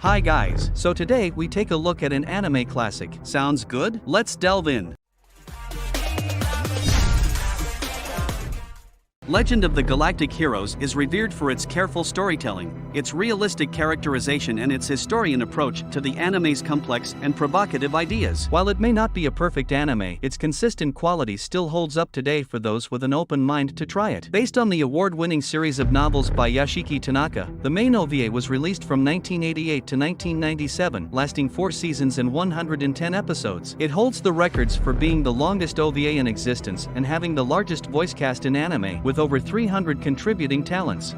Hi guys, so today we take a look at an anime classic. Sounds good? Let's delve in. Legend of the Galactic Heroes is revered for its careful storytelling, its realistic characterization and its historian approach to the anime's complex and provocative ideas. While it may not be a perfect anime, its consistent quality still holds up today for those with an open mind to try it. Based on the award-winning series of novels by Yoshiki Tanaka, the main OVA was released from 1988 to 1997, lasting 4 seasons and 110 episodes. It holds the records for being the longest OVA in existence and having the largest voice cast in anime, with over 300 contributing talents.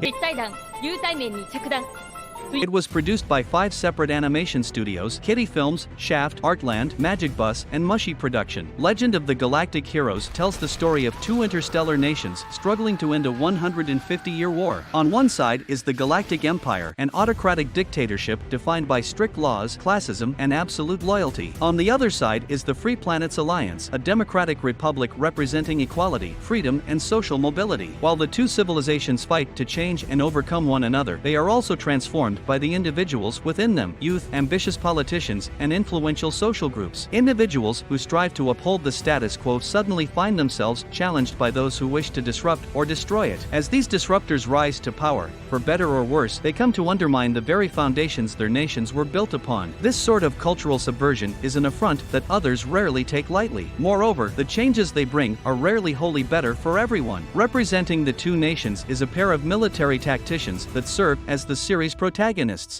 It was produced by 5 separate animation studios: Kitty Films, Shaft, Artland, Magic Bus, and Mushy Production. Legend of the Galactic Heroes tells the story of 2 interstellar nations struggling to end a 150-year war. On one side is the Galactic Empire, an autocratic dictatorship defined by strict laws, classism, and absolute loyalty. On the other side is the Free Planets Alliance, a democratic republic representing equality, freedom, and social mobility. While the two civilizations fight to change and overcome one another, they are also transformed by the individuals within them: youth, ambitious politicians, and influential social groups. Individuals who strive to uphold the status quo suddenly find themselves challenged by those who wish to disrupt or destroy it. As these disruptors rise to power, for better or worse, they come to undermine the very foundations their nations were built upon. This sort of cultural subversion is an affront that others rarely take lightly. Moreover, the changes they bring are rarely wholly better for everyone. Representing the two nations is a pair of military tacticians that serve as the series protagonists: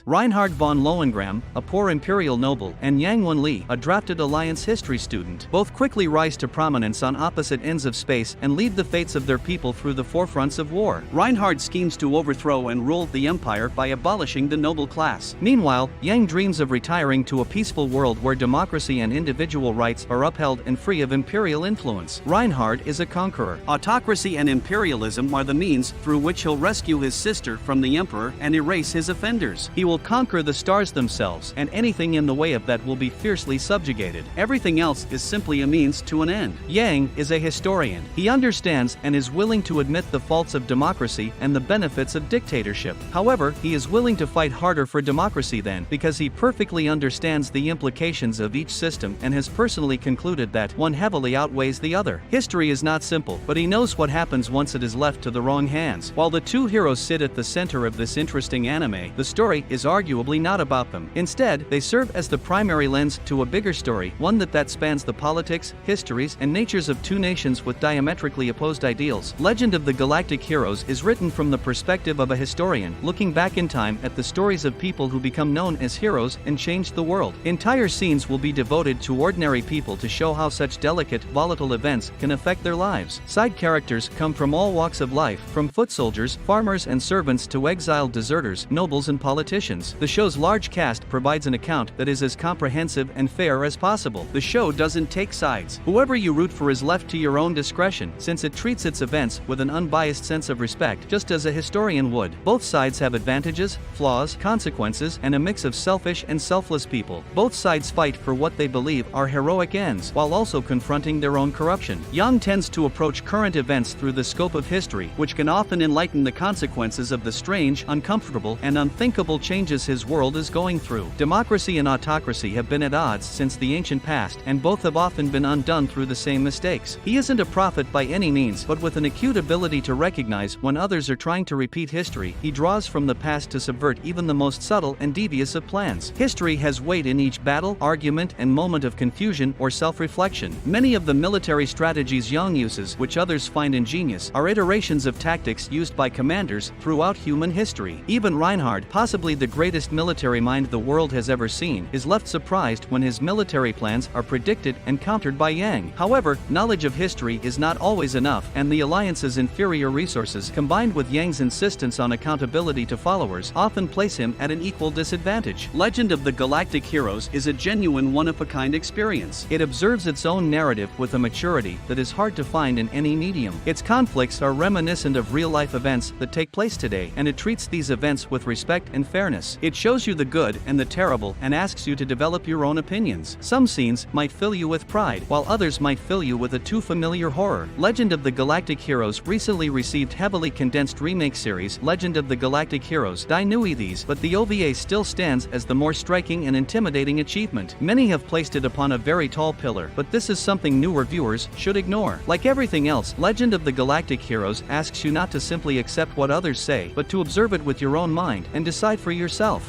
Reinhard von Lohengram, a poor imperial noble, and Yang Wen-li, a drafted Alliance history student. Both quickly rise to prominence on opposite ends of space and lead the fates of their people through the forefronts of war. Reinhard schemes to overthrow and rule the empire by abolishing the noble class. Meanwhile, Yang dreams of retiring to a peaceful world where democracy and individual rights are upheld and free of imperial influence. Reinhard is a conqueror. Autocracy and imperialism are the means through which he'll rescue his sister from the emperor and erase his offenders. He will conquer the stars themselves, and anything in the way of that will be fiercely subjugated. Everything else is simply a means to an end. Yang is a historian. He understands and is willing to admit the faults of democracy and the benefits of dictatorship. However, he is willing to fight harder for democracy then, because he perfectly understands the implications of each system and has personally concluded that one heavily outweighs the other. History is not simple, but he knows what happens once it is left to the wrong hands. While the two heroes sit at the center of this interesting anime, the story is arguably not about them. Instead, they serve as the primary lens to a bigger story, one that spans the politics, histories, and natures of two nations with diametrically opposed ideals. Legend of the Galactic Heroes is written from the perspective of a historian, looking back in time at the stories of people who become known as heroes and changed the world. Entire scenes will be devoted to ordinary people to show how such delicate, volatile events can affect their lives. Side characters come from all walks of life, from foot soldiers, farmers and servants to exiled deserters, nobles and politicians. The show's large cast provides an account that is as comprehensive and fair as possible. The show doesn't take sides. Whoever you root for is left to your own discretion, since it treats its events with an unbiased sense of respect, just as a historian would. Both sides have advantages, flaws, consequences, and a mix of selfish and selfless people. Both sides fight for what they believe are heroic ends, while also confronting their own corruption. Yang tends to approach current events through the scope of history, which can often enlighten the consequences of the strange, uncomfortable, and unthinkable changes his world is going through. Democracy and autocracy have been at odds since the ancient past, and both have often been undone through the same mistakes. He isn't a prophet by any means, but with an acute ability to recognize when others are trying to repeat history, he draws from the past to subvert even the most subtle and devious of plans. History has weight in each battle, argument, and moment of confusion or self-reflection. Many of the military strategies Yang uses, which others find ingenious, are iterations of tactics used by commanders throughout human history. Even Reinhard, possibly the greatest military mind the world has ever seen, is left surprised when his military plans are predicted and countered by Yang. However, knowledge of history is not always enough, and the Alliance's inferior resources, combined with Yang's insistence on accountability to followers, often place him at an equal disadvantage. Legend of the Galactic Heroes is a genuine one-of-a-kind experience. It observes its own narrative with a maturity that is hard to find in any medium. Its conflicts are reminiscent of real-life events that take place today, and it treats these events with respect respect and fairness. It shows you the good and the terrible and asks you to develop your own opinions. Some scenes might fill you with pride, while others might fill you with a too familiar horror. Legend of the Galactic Heroes recently received heavily condensed remake series Legend of the Galactic Heroes Die Nui these, but the OVA still stands as the more striking and intimidating achievement. Many have placed it upon a very tall pillar, but this is something newer viewers should ignore. Like everything else, Legend of the Galactic Heroes asks you not to simply accept what others say, but to observe it with your own mind and decide for yourself.